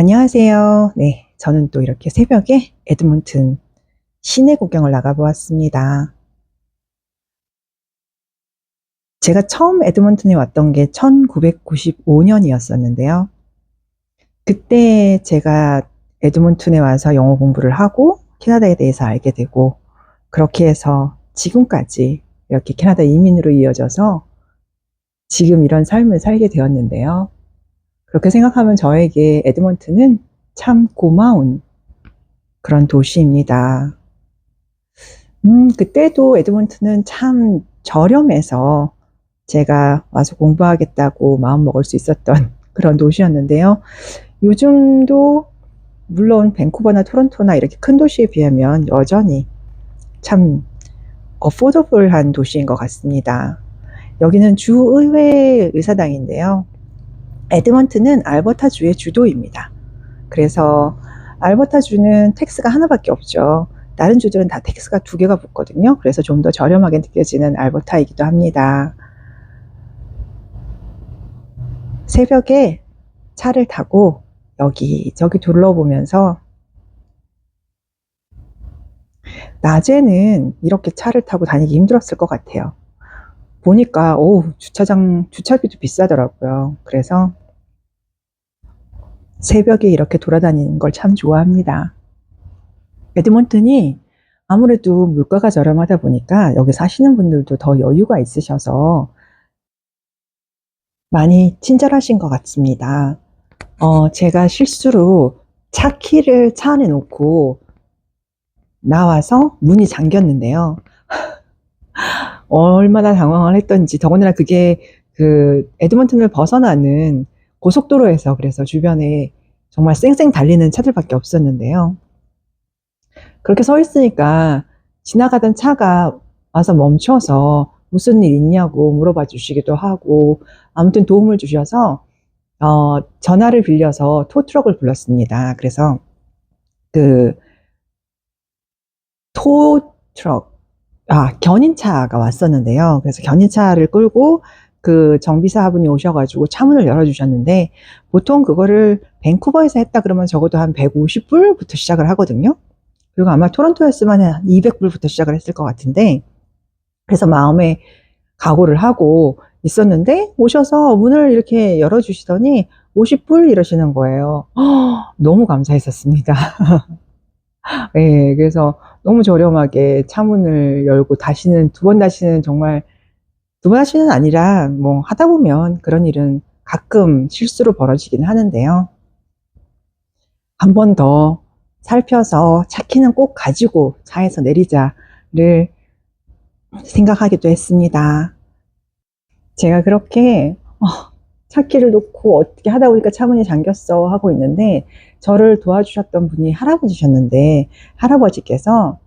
안녕하세요. 네, 저는 또 이렇게 새벽에 에드먼튼 시내 구경을 나가보았습니다. 제가 처음 에드먼튼에 왔던 게 1995년이었었는데요. 그때 제가 에드먼튼에 와서 영어 공부를 하고 캐나다에 대해서 알게 되고 그렇게 해서 지금까지 이렇게 캐나다 이민으로 이어져서 지금 이런 삶을 살게 되었는데요. 그렇게 생각하면 저에게 에드먼튼은 참 고마운 그런 도시입니다. 그때도 에드먼튼은 참 저렴해서 제가 와서 공부하겠다고 마음먹을 수 있었던 그런 도시였는데요. 요즘도 물론 밴쿠버나 토론토나 이렇게 큰 도시에 비하면 여전히 참 어포더블한 도시인 것 같습니다. 여기는 주의회 의사당인데요. 에드먼튼은 알버타주의 주도입니다. 그래서 알버타주는 텍스가 하나밖에 없죠. 다른 주들은 다 텍스가 두 개가 붙거든요. 그래서 좀 더 저렴하게 느껴지는 알버타이기도 합니다. 새벽에 차를 타고 여기저기 둘러보면서 낮에는 이렇게 차를 타고 다니기 힘들었을 것 같아요. 보니까 주차비도 비싸더라고요. 그래서 새벽에 이렇게 돌아다니는 걸 참 좋아합니다. 에드먼튼이 아무래도 물가가 저렴하다 보니까 여기 사시는 분들도 더 여유가 있으셔서 많이 친절하신 것 같습니다. 제가 실수로 차 키를 차 안에 놓고 나와서 문이 잠겼는데요. 얼마나 당황을 했던지, 더군다나 그게 그 에드먼튼을 벗어나는 고속도로에서 그래서 주변에 정말 쌩쌩 달리는 차들밖에 없었는데요. 그렇게 서 있으니까 지나가던 차가 와서 멈춰서 무슨 일 있냐고 물어봐 주시기도 하고 아무튼 도움을 주셔서 전화를 빌려서 토트럭을 불렀습니다. 그래서 그 토트럭, 견인차가 왔었는데요. 그래서 견인차를 끌고 그 정비사분이 오셔가지고 차문을 열어주셨는데 보통 그거를 밴쿠버에서 했다 그러면 적어도 한 150불부터 시작을 하거든요. 그리고 아마 토론토였으면 한 200불부터 시작을 했을 것 같은데 그래서 마음에 각오를 하고 있었는데 오셔서 문을 이렇게 열어주시더니 50불 이러시는 거예요. 너무 감사했었습니다. 예, 그래서 너무 저렴하게 차문을 열고 두 번 다시는 정말 두 번 다시는 아니라 뭐 하다 보면 그런 일은 가끔 실수로 벌어지긴 하는데요. 한 번 더 살펴서 차 키는 꼭 가지고 차에서 내리자를 생각하기도 했습니다. 제가 그렇게 차 키를 놓고 어떻게 하다 보니까 차문이 잠겼어 하고 있는데 저를 도와주셨던 분이 할아버지셨는데 할아버지께서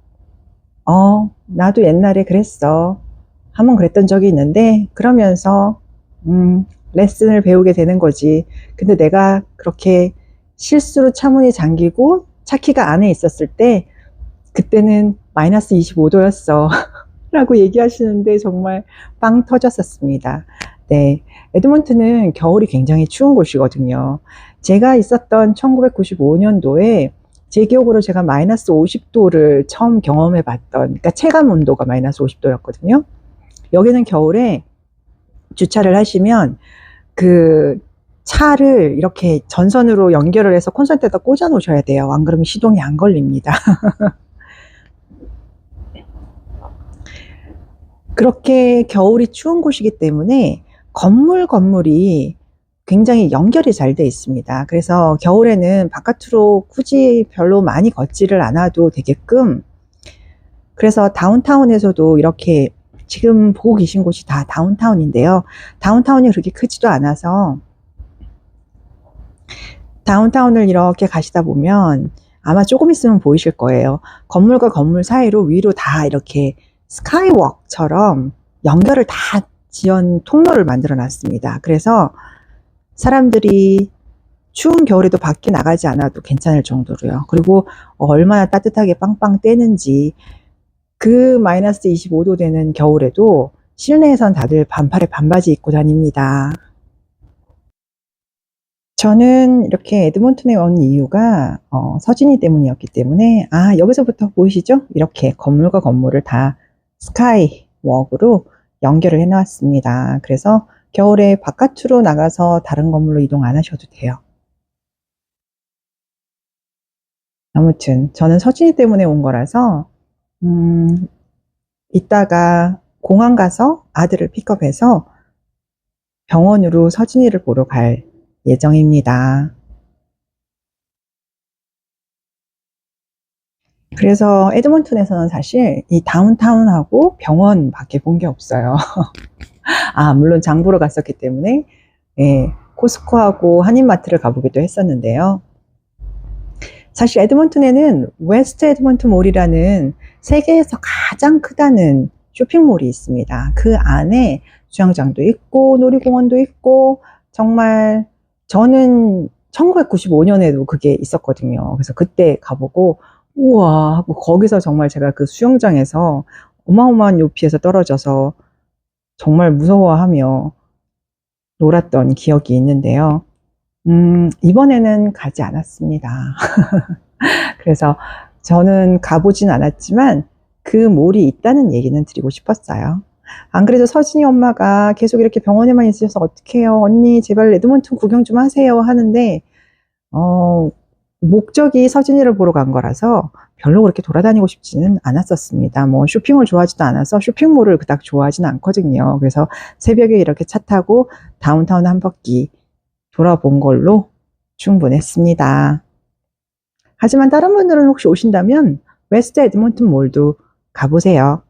나도 옛날에 그랬어. 한번 그랬던 적이 있는데 그러면서 레슨을 배우게 되는 거지. 근데 내가 그렇게 실수로 차문이 잠기고 차 키가 안에 있었을 때 그때는 마이너스 25도였어 라고 얘기하시는데 정말 빵 터졌었습니다. 네, 에드먼튼은 겨울이 굉장히 추운 곳이거든요. 제가 있었던 1995년도에 제 기억으로 제가 마이너스 50도를 처음 경험해 봤던, 그러니까 체감 온도가 마이너스 50도였거든요. 여기는 겨울에 주차를 하시면 그 차를 이렇게 전선으로 연결을 해서 콘센트에다 꽂아 놓으셔야 돼요. 안 그러면 시동이 안 걸립니다. 그렇게 겨울이 추운 곳이기 때문에 건물이 굉장히 연결이 잘 돼 있습니다. 그래서 겨울에는 바깥으로 굳이 별로 많이 걷지를 않아도 되게끔, 그래서 다운타운에서도 이렇게 지금 보고 계신 곳이 다 다운타운인데요. 다운타운이 그렇게 크지도 않아서 다운타운을 이렇게 가시다 보면 아마 조금 있으면 보이실 거예요. 건물과 건물 사이로 위로 다 이렇게 스카이워크처럼 연결을 다 지은 통로를 만들어 놨습니다. 그래서 사람들이 추운 겨울에도 밖에 나가지 않아도 괜찮을 정도로요. 그리고 얼마나 따뜻하게 빵빵 떼는지 그 마이너스 25도 되는 겨울에도 실내에선 다들 반팔에 반바지 입고 다닙니다. 저는 이렇게 에드먼튼에 온 이유가 서진이 때문이었기 때문에, 여기서부터 보이시죠? 이렇게 건물과 건물을 다 스카이웍으로 연결을 해 놨습니다. 그래서 겨울에 바깥으로 나가서 다른 건물로 이동 안 하셔도 돼요. 아무튼 저는 서진이 때문에 온 거라서 이따가 공항 가서 아들을 픽업해서 병원으로 서진이를 보러 갈 예정입니다. 그래서 에드먼튼에서는 사실 이 다운타운하고 병원밖에 본 게 없어요. 물론 장 보러 갔었기 때문에 코스코하고 한인마트를 가보기도 했었는데요. 사실 에드먼튼에는 웨스트 에드먼튼 몰이라는 세계에서 가장 크다는 쇼핑몰이 있습니다. 그 안에 수영장도 있고 놀이공원도 있고, 정말 저는 1995년에도 그게 있었거든요. 그래서 그때 가보고 우와 하고, 거기서 정말 제가 그 수영장에서 어마어마한 높이에서 떨어져서 정말 무서워하며 놀았던 기억이 있는데요. 이번에는 가지 않았습니다. 그래서 저는 가보진 않았지만 그 몰이 있다는 얘기는 드리고 싶었어요. 안 그래도 서진이 엄마가 계속 이렇게 병원에만 있으셔서 어떡해요, 언니 제발 에드먼튼 구경 좀 하세요 하는데, 목적이 서진이를 보러 간 거라서 별로 그렇게 돌아다니고 싶지는 않았었습니다. 뭐 쇼핑을 좋아하지도 않아서 쇼핑몰을 그닥 좋아하지는 않거든요. 그래서 새벽에 이렇게 차 타고 다운타운 한 바퀴 돌아본 걸로 충분했습니다. 하지만 다른 분들은 혹시 오신다면 웨스트 에드먼튼 몰도 가보세요.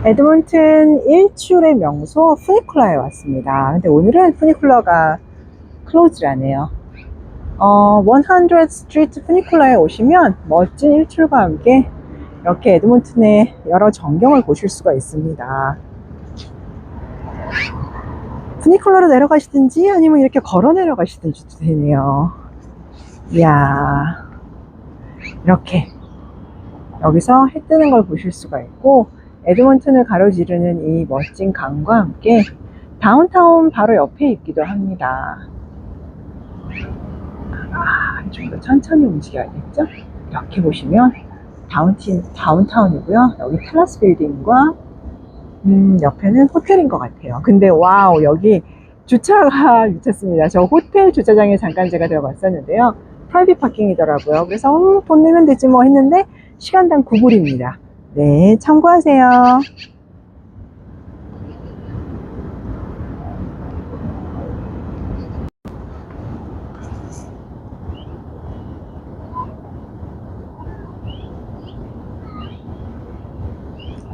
에드먼튼 일출의 명소 푸니쿨러에 왔습니다. 근데 오늘은 푸니쿨러가 클로즈라네요. 100 스트리트 푸니쿨러에 오시면 멋진 일출과 함께 이렇게 에드먼튼의 여러 전경을 보실 수가 있습니다. 푸니쿨러로 내려가시든지 아니면 이렇게 걸어 내려가시든지 되네요. 이야, 이렇게 여기서 해 뜨는 걸 보실 수가 있고, 에드먼튼을 가로지르는 이 멋진 강과 함께 다운타운 바로 옆에 있기도 합니다. 좀 더 천천히 움직여야겠죠? 이렇게 보시면 다운타운이고요. 여기 테라스 빌딩과 옆에는 호텔인 것 같아요. 근데 와우, 여기 주차가 미쳤습니다. 저 호텔 주차장에 잠깐 제가 들어갔었는데요. 프라이빗 파킹이더라고요. 그래서 돈 내면 되지 뭐 했는데 시간당 9불입니다. 네, 참고하세요.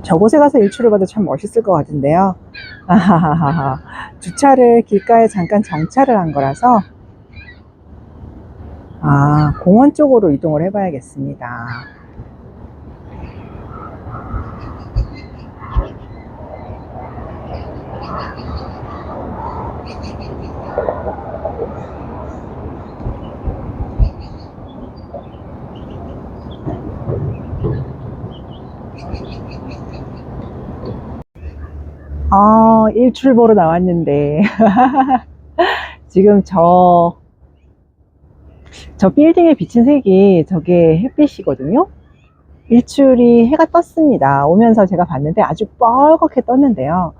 저곳에 가서 일출을 봐도 참 멋있을 것 같은데요. 아하하하. 주차를 길가에 잠깐 정차를 한 거라서 공원 쪽으로 이동을 해봐야겠습니다. 일출 보러 나왔는데 지금 저 빌딩에 비친 색이 저게 햇빛이거든요. 일출이 해가 떴습니다. 오면서 제가 봤는데 아주 뻘겋게 떴는데요.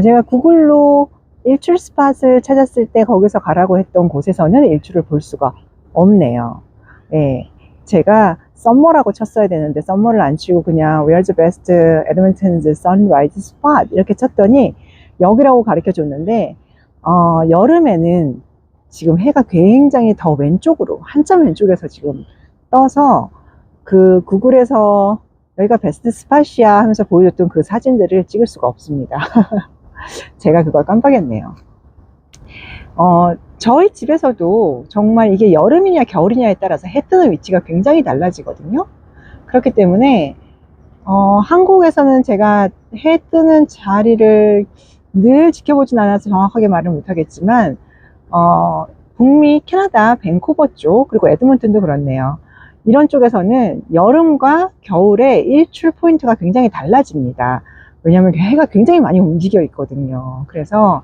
제가 구글로 일출 스팟을 찾았을 때 거기서 가라고 했던 곳에서는 일출을 볼 수가 없네요. 네, 제가 썸머라고 쳤어야 되는데 썸머를 안 치고 그냥 Where's the best Edmonton's sunrise spot 이렇게 쳤더니 여기라고 가르쳐 줬는데, 여름에는 지금 해가 굉장히 더 왼쪽으로, 한참 왼쪽에서 지금 떠서 그 구글에서 여기가 베스트 스팟이야 하면서 보여줬던 그 사진들을 찍을 수가 없습니다. 제가 그걸 깜빡했네요. 저희 집에서도 정말 이게 여름이냐 겨울이냐에 따라서 해 뜨는 위치가 굉장히 달라지거든요. 그렇기 때문에 한국에서는 제가 해 뜨는 자리를 늘 지켜보진 않아서 정확하게 말을 못하겠지만, 북미 캐나다 밴쿠버 쪽, 그리고 에드먼튼도 그렇네요. 이런 쪽에서는 여름과 겨울에 일출 포인트가 굉장히 달라집니다. 왜냐하면 해가 굉장히 많이 움직여 있거든요. 그래서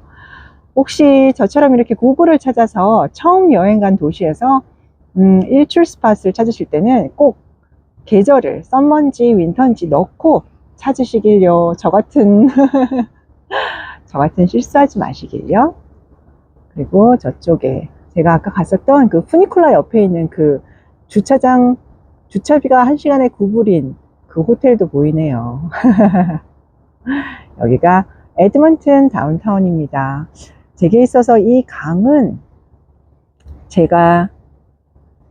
혹시 저처럼 이렇게 구글을 찾아서 처음 여행 간 도시에서 일출 스팟을 찾으실 때는 꼭 계절을 썸머인지 윈터인지 넣고 찾으시길요. 저 같은 실수하지 마시길요. 그리고 저쪽에 제가 아까 갔었던 그 푸니쿨라 옆에 있는 그 주차장, 주차비가 1시간에 9불인 그 호텔도 보이네요. 여기가 에드먼튼 다운타운입니다. 제게 있어서 이 강은 제가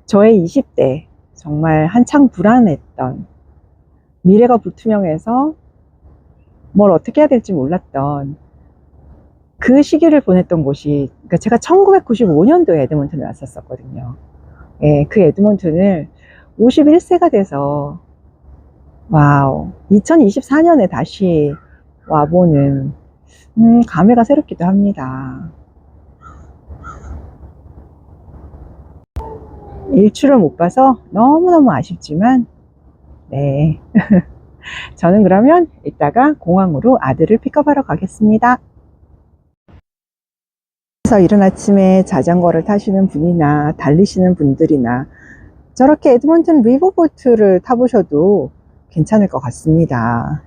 저의 20대 정말 한창 불안했던, 미래가 불투명해서 뭘 어떻게 해야 될지 몰랐던 그 시기를 보냈던 곳이, 그러니까 제가 1995년도에 에드먼튼에 왔었거든요. 예, 그 에드먼튼을 51세가 돼서 와우, 2024년에 다시 와보는 감회가 새롭기도 합니다. 일출을 못 봐서 너무너무 아쉽지만 네. 저는 그러면 이따가 공항으로 아들을 픽업하러 가겠습니다. 그래서 이른 아침에 자전거를 타시는 분이나 달리시는 분들이나 저렇게 에드먼튼 리버보트를 타보셔도 괜찮을 것 같습니다.